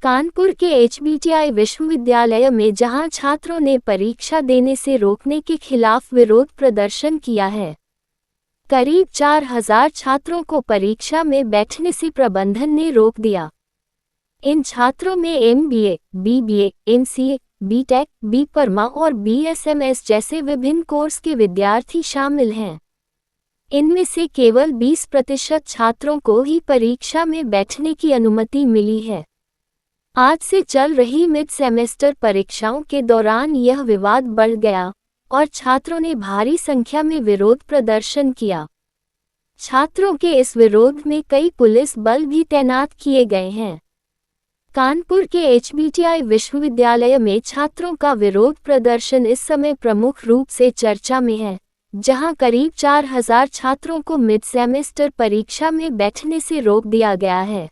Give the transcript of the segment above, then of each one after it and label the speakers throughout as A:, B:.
A: कानपुर के HBTI विश्वविद्यालय में जहां छात्रों ने परीक्षा देने से रोकने के खिलाफ विरोध प्रदर्शन किया है। करीब 4000 छात्रों को परीक्षा में बैठने से प्रबंधन ने रोक दिया। इन छात्रों में MBA, BBA, MCA, BTech, B.Pharma और BSMS जैसे विभिन्न कोर्स के विद्यार्थी शामिल हैं। इनमें से केवल 20% छात्रों को ही परीक्षा में बैठने की अनुमति मिली है। आज से चल रही मिड सेमेस्टर परीक्षाओं के दौरान यह विवाद बढ़ गया और छात्रों ने भारी संख्या में विरोध प्रदर्शन किया। छात्रों के इस विरोध में कई पुलिस बल भी तैनात किए गए हैं। कानपुर के HBTI विश्वविद्यालय में छात्रों का विरोध प्रदर्शन इस समय प्रमुख रूप से चर्चा में है, जहां करीब 4000 छात्रों को मिड सेमेस्टर परीक्षा में बैठने से रोक दिया गया है।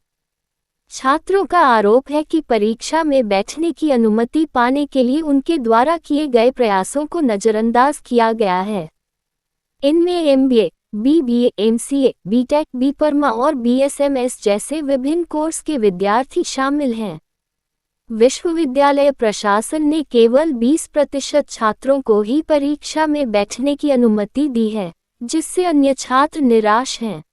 A: छात्रों का आरोप है कि परीक्षा में बैठने की अनुमति पाने के लिए उनके द्वारा किए गए प्रयासों को नजरअंदाज किया गया है। इनमें MBA, BBA, MCA, BTech, B.Pharma और BSMS जैसे विभिन्न कोर्स के विद्यार्थी शामिल हैं। विश्वविद्यालय प्रशासन ने केवल 20% छात्रों को ही परीक्षा में बैठने की अनुमति दी है, जिससे अन्य छात्र निराश हैं।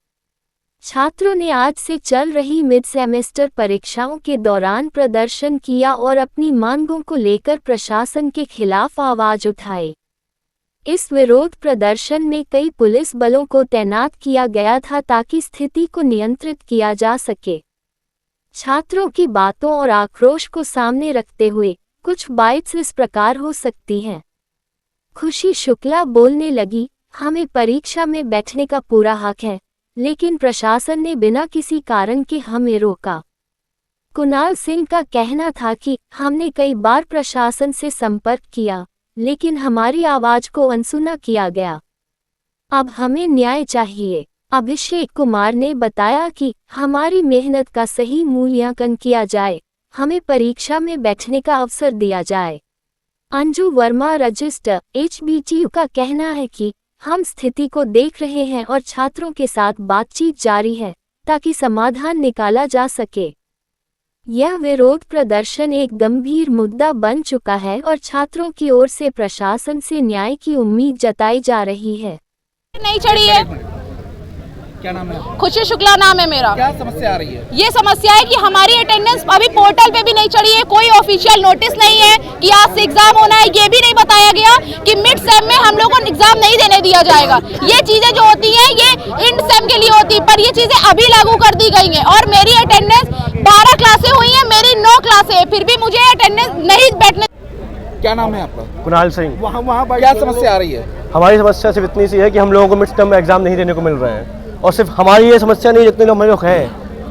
A: छात्रों ने आज से चल रही मिड सेमेस्टर परीक्षाओं के दौरान प्रदर्शन किया और अपनी मांगों को लेकर प्रशासन के खिलाफ आवाज उठाई। इस विरोध प्रदर्शन में कई पुलिस बलों को तैनात किया गया था ताकि स्थिति को नियंत्रित किया जा सके। छात्रों की बातों और आक्रोश को सामने रखते हुए कुछ बाइट्स इस प्रकार हो सकती हैं। खुशी शुक्ला बोलने लगी, हमें परीक्षा में बैठने का पूरा हक है, लेकिन प्रशासन ने बिना किसी कारण के हमें रोका। कुणाल सिंह का कहना था कि हमने कई बार प्रशासन से संपर्क किया, लेकिन हमारी आवाज को अनसुना किया गया। अब हमें न्याय चाहिए। अभिषेक कुमार ने बताया कि हमारी मेहनत का सही मूल्यांकन किया जाए, हमें परीक्षा में बैठने का अवसर दिया जाए। अंजू वर्मा रजिस्टर HBTU का कहना है कि हम स्थिति को देख रहे हैं और छात्रों के साथ बातचीत जारी है ताकि समाधान निकाला जा सके। यह विरोध प्रदर्शन एक गंभीर मुद्दा बन चुका है और छात्रों की ओर से प्रशासन से न्याय की उम्मीद जताई जा रही है।
B: नहीं चढ़ी है।
C: क्या नाम है?
B: खुशी शुक्ला नाम है मेरा।
C: क्या समस्या आ रही है?
B: ये समस्या है कि हमारी अटेंडेंस अभी पोर्टल पे भी नहीं चढ़ी है, कोई ऑफिशियल नोटिस नहीं है कि आज से एग्जाम होना है। ये भी नहीं बताया गया कि मिड सेम में हम लोगों को एग्जाम नहीं देने दिया जाएगा। ये चीजें जो होती हैं ये इंड सेम के लिए होती है, पर ये चीजें अभी लागू कर दी गई हैं। और मेरी अटेंडेंस 12 क्लासें हुई है, मेरी 9 क्लासें है, फिर भी मुझे अटेंडेंस नहीं बैठने।
C: क्या नाम है आपका?
D: कुणाल सिंह।
C: वहाँ क्या समस्या आ रही है?
D: हमारी समस्या सिर्फ इतनी सी है कि हम लोगों को मिड टर्म में एग्जाम नहीं देने को मिल रहे हैं। और सिर्फ हमारी ये समस्या नहीं, जितने लोग हैं,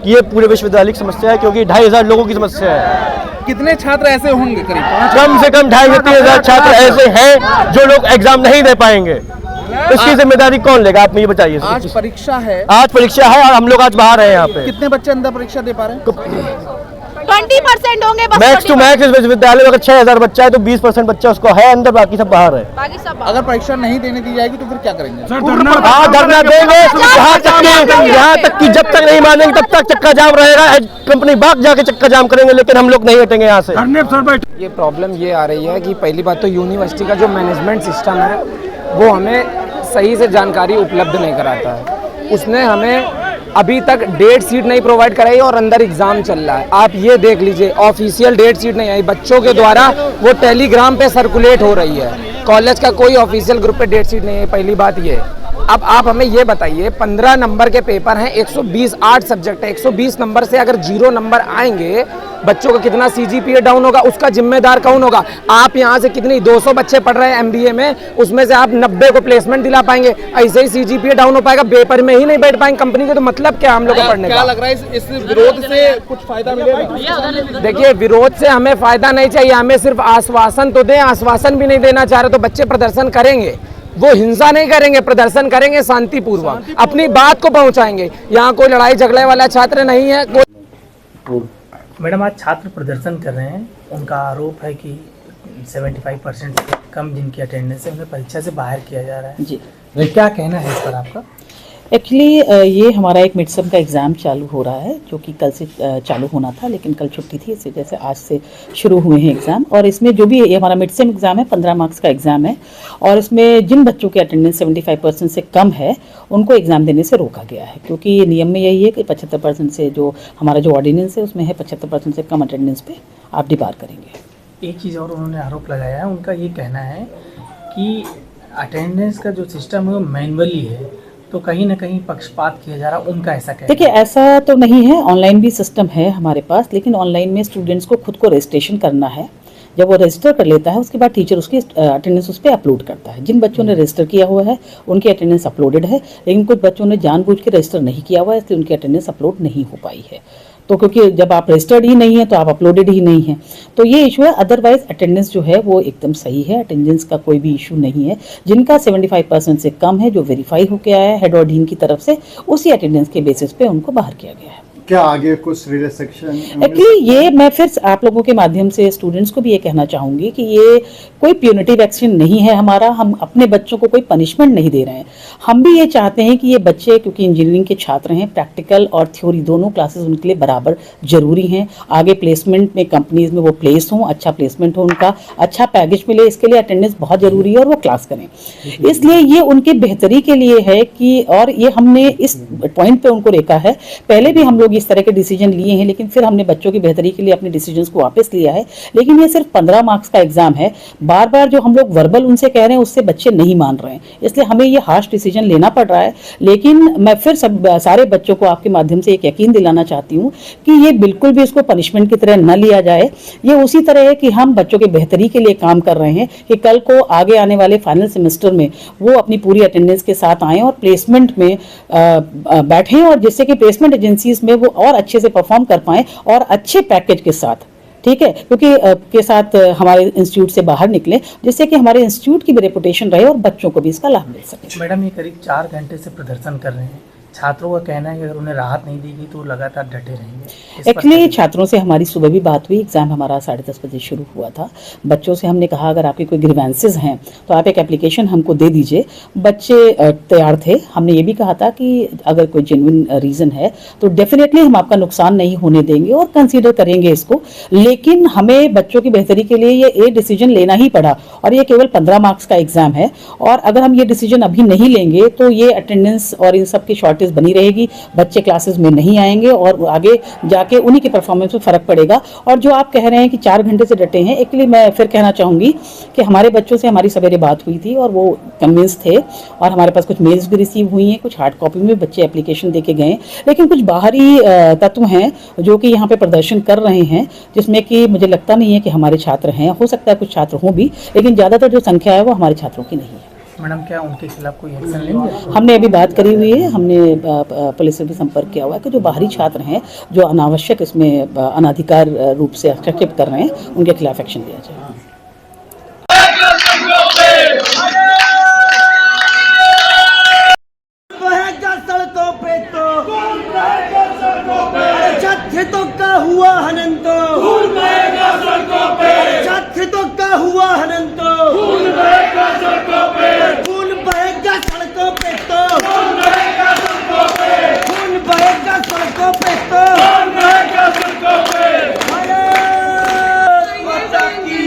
D: ये पूरे विश्वविद्यालय की समस्या है, क्योंकि 2500 लोगों की समस्या है।
C: कितने छात्र ऐसे होंगे? करीब
D: कम से कम 2500 से 3000 छात्र ऐसे हैं जो लोग एग्जाम नहीं दे पाएंगे। इसकी जिम्मेदारी कौन लेगा, आप मुझे बताइए।
C: आज परीक्षा है।
D: आज परीक्षा है और हम लोग आज बाहर हैं यहाँ पे।
C: कितने बच्चे अंदर परीक्षा दे पा रहे हैं?
B: 20% होंगे बस।
D: मैक्स टू मैक्स इस विश्वविद्यालय में अगर 6000 बच्चा है तो 20% बच्चा उसको है अंदर, बाकी सब बाहर है।
B: बाकी सब
C: अगर परीक्षा नहीं देने दी जाएगी तो फिर क्या करेंगे?
D: धरना देंगे यहाँ तक कि जब तक नहीं मानेंगे तब तक चक्का जाम रहेगा। कंपनी बाग जाके चक्का जाम करेंगे, लेकिन हम लोग नहीं हटेंगे यहाँ से।
E: ये प्रॉब्लम ये आ रही है कि पहली बात तो यूनिवर्सिटी का जो मैनेजमेंट सिस्टम है वो हमें सही से जानकारी उपलब्ध नहीं कराता है। उसने हमें अभी तक डेट शीट नहीं प्रोवाइड कराई और अंदर एग्जाम चल रहा है। आप ये देख लीजिए, ऑफिशियल डेट शीट नहीं आई, बच्चों के द्वारा वो टेलीग्राम पे सर्कुलेट हो रही है। कॉलेज का कोई ऑफिशियल ग्रुप पे डेट शीट नहीं है, पहली बात ये। अब आप हमें ये बताइए, 15 नंबर के पेपर हैं, 120 8 सब्जेक्ट है, 120 नंबर से अगर 0 नंबर आएंगे, बच्चों का कितना CGPA डाउन होगा, उसका जिम्मेदार कौन होगा? आप यहाँ से कितनी 200 बच्चे पढ़ रहे हैं MBA में, उसमें से आप 90 को प्लेसमेंट दिला पाएंगे? ऐसे ही CGPA डाउन हो पाएगा, पेपर में ही नहीं बैठ पाएंगे कंपनी के, तो मतलब क्या हम लोग को पढ़ने का?
C: क्या लग रहा है इस विरोध से कुछ फायदा मिलेगा?
E: देखिए, विरोध से हमें फायदा नहीं चाहिए, हमें सिर्फ आश्वासन तो दें। आश्वासन भी नहीं देना चाह रहे तो बच्चे प्रदर्शन करेंगे, वो हिंसा नहीं करेंगे, प्रदर्शन करेंगे शांतिपूर्वक, अपनी बात को पहुंचाएंगे। यहाँ कोई लड़ाई झगड़े वाला छात्र नहीं है।
F: मैडम, आज छात्र प्रदर्शन कर रहे हैं, उनका आरोप है कि 75% से कम जिनकी अटेंडेंस है उन्हें परीक्षा से बाहर किया जा रहा है।
G: जी,
F: क्या कहना है इस पर आपका?
G: एक्चुअली ये हमारा एक मिड सेम का एग्ज़ाम चालू हो रहा है, जो कि कल से चालू होना था, लेकिन कल छुट्टी थी, इस वजह से आज से शुरू हुए हैं एग्ज़ाम। और इसमें जो भी ये हमारा मिड सेम एग्ज़ाम है 15 मार्क्स का एग्ज़ाम है, और इसमें जिन बच्चों की अटेंडेंस 75% से कम है उनको एग्ज़ाम देने से रोका गया है, क्योंकि नियम में यही है कि 75% से जो हमारा जो ऑर्डिनेंस है उसमें है 75% से कम अटेंडेंस पे आप डिबार करेंगे।
F: एक चीज़ और उन्होंने आरोप लगाया है, उनका ये कहना है कि अटेंडेंस का जो सिस्टम है वो मैनुअली है, तो कहीं ना कहीं पक्षपात किया जा रहा है, उनका ऐसा कहना है।
G: देखिए, ऐसा तो नहीं है, ऑनलाइन भी सिस्टम है हमारे पास, लेकिन ऑनलाइन में स्टूडेंट्स को खुद को रजिस्ट्रेशन करना है। जब वो रजिस्टर कर लेता है उसके बाद टीचर उसकी अटेंडेंस उस पर अपलोड करता है। जिन बच्चों ने रजिस्टर किया हुआ है उनकी अटेंडेंस अपलोडेड है, लेकिन कुछ बच्चों ने जानबूझ के रजिस्टर नहीं किया हुआ है, इसलिए उनकी अटेंडेंस अपलोड नहीं हो पाई है। तो क्योंकि जब आप रजिस्टर्ड ही नहीं है तो आप अपलोडेड ही नहीं है, तो ये इशू है। अदरवाइज अटेंडेंस जो है वो एकदम सही है, अटेंडेंस का कोई भी इशू नहीं है। जिनका 75% से कम है, जो वेरीफाई होकर आया है हेड और डीन की तरफ से, उसी अटेंडेंस के बेसिस पे उनको बाहर किया गया है।
H: क्या आगे कुछ रिलैक्सेशन?
G: एक्चुअली ये मैं फिर आप लोगों के माध्यम से स्टूडेंट्स को भी ये कहना चाहूँगी कि ये कोई प्यूनिटिव एक्शन नहीं है हमारा, हम अपने बच्चों को कोई पनिशमेंट नहीं दे रहे हैं। हम भी ये चाहते हैं कि ये बच्चे, क्योंकि इंजीनियरिंग के छात्र हैं, प्रैक्टिकल और थ्योरी दोनों क्लासेस उनके लिए बराबर जरूरी हैं। आगे प्लेसमेंट में कंपनीज में वो प्लेस हों, अच्छा प्लेसमेंट हो, उनका अच्छा पैकेज मिले, इसके लिए अटेंडेंस बहुत ज़रूरी है और वो क्लास करें। इसलिए ये उनकी बेहतरी के लिए है कि, और ये हमने इस पॉइंट पे उनको रोका है। पहले भी हम लोग इस तरह के डिसीजन लिए हैं, लेकिन फिर हमने बच्चों की बेहतरी के लिए अपने डिसीजंस को वापस लिया है। लेकिन ये सिर्फ 15 मार्क्स का एग्जाम है, बार बार जो हम लोग वर्बल उनसे कह रहे हैं उससे बच्चे नहीं मान रहे हैं, इसलिए हमें ये हार्श डिसीजन लेना पड़ रहा है। लेकिन मैं फिर सारे बच्चों को आपके माध्यम से एक यकीन दिलाना चाहती हूँ कि ये बिल्कुल भी इसको पनिशमेंट की तरह न लिया जाए। ये उसी तरह है कि हम बच्चों की बेहतरी के लिए काम कर रहे हैं कि कल को आगे आने वाले फाइनल सेमेस्टर में वो अपनी पूरी अटेंडेंस के साथ आएँ और प्लेसमेंट में बैठें, और जिससे कि प्लेसमेंट एजेंसीज में वो और अच्छे से परफॉर्म कर पाएं और अच्छे पैकेज के साथ, ठीक है, क्योंकि के साथ हमारे इंस्टीट्यूट से बाहर निकले, जिससे कि हमारे इंस्टीट्यूट की भी रेपुटेशन रहे और बच्चों को भी इसका लाभ मिल सके।
F: मैडम, ये करीब 4 घंटे से प्रदर्शन कर रहे हैं, छात्रों का कहना है कि अगर उन्हें राहत नहीं देगी तो लगातार डटे रहेंगे।
G: एक्चुअली छात्रों से हमारी सुबह भी बात हुई, एग्जाम हमारा 10:30 बजे शुरू हुआ था। बच्चों से हमने कहा अगर आपके कोई ग्रीवेंसेस हैं तो आप एक एप्लीकेशन हमको दे दीजिए। बच्चे तैयार थे। हमने ये भी कहा था कि अगर कोई जेन्युइन रीज़न है तो डेफिनेटली हम आपका नुकसान नहीं होने देंगे और कंसीडर करेंगे इसको, लेकिन हमें बच्चों की बेहतरी के लिए ये डिसीजन लेना ही पड़ा, और ये केवल 15 मार्क्स का एग्जाम है। और अगर हम ये डिसीजन अभी नहीं लेंगे तो ये अटेंडेंस और इन सब की शॉर्टेज बनी रहेगी, बच्चे क्लासेस में नहीं आएंगे और आगे जाके उन्हीं के परफॉर्मेंस में फर्क पड़ेगा। और जो आप कह रहे हैं कि 4 घंटे से डटे हैं, एक्चुअली मैं फिर कहना चाहूँगी कि हमारे बच्चों से हमारी सवेरे बात हुई थी और वो कन्विंस थे, और हमारे पास कुछ मेल्स भी रिसीव हुई हैं, कुछ हार्ड कॉपी में बच्चे एप्लीकेशन दे के गए। लेकिन कुछ बाहरी तत्व हैं जो कि यहाँ पे प्रदर्शन कर रहे हैं, जिसमें कि मुझे लगता नहीं है कि हमारे छात्र हैं। हो सकता है कुछ छात्र हों भी, लेकिन ज़्यादातर जो संख्या है वो हमारे छात्रों की नहीं है।
F: मैडम, क्या उनके खिलाफ कोई एक्शन लेंगे?
G: हमने अभी बात करी हुई है, हमने पुलिस से भी संपर्क किया हुआ है कि जो बाहरी छात्र हैं जो अनावश्यक इसमें अनाधिकार रूप से हस्तक्षेप कर रहे हैं, उनके खिलाफ एक्शन लिया जाए।
I: छात्रों का हुआ हनन तो खून बहेगा सड़कों पे, छात्रों का हुआ हनन तो खून बहेगा सड़कों पे, खून बहेगा सड़कों पे तो खून बहेगा सड़कों पे, खून बहेगा सड़कों पे तो खून बहेगा सड़कों पे। भारत माता की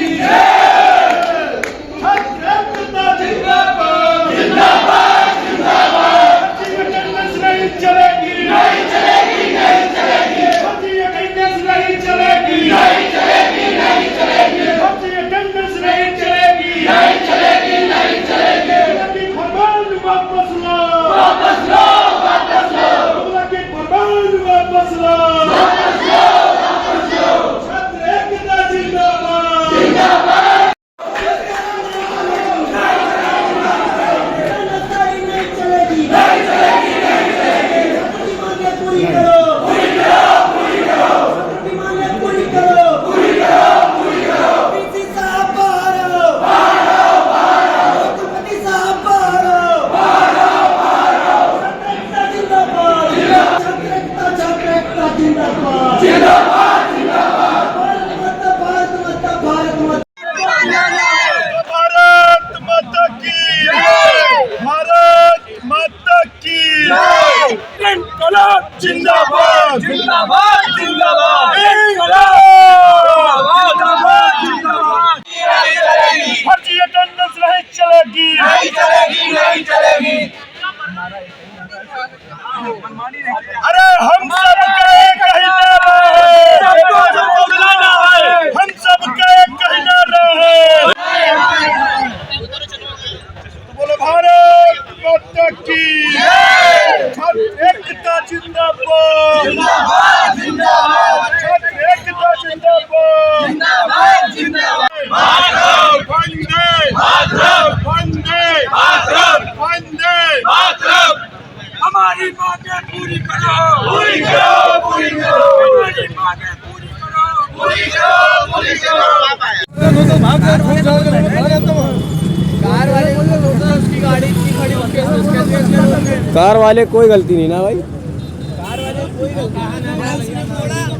D: कार वाले कोई गलती नहीं ना भाई।
I: कार वाले कोई गलती नहीं।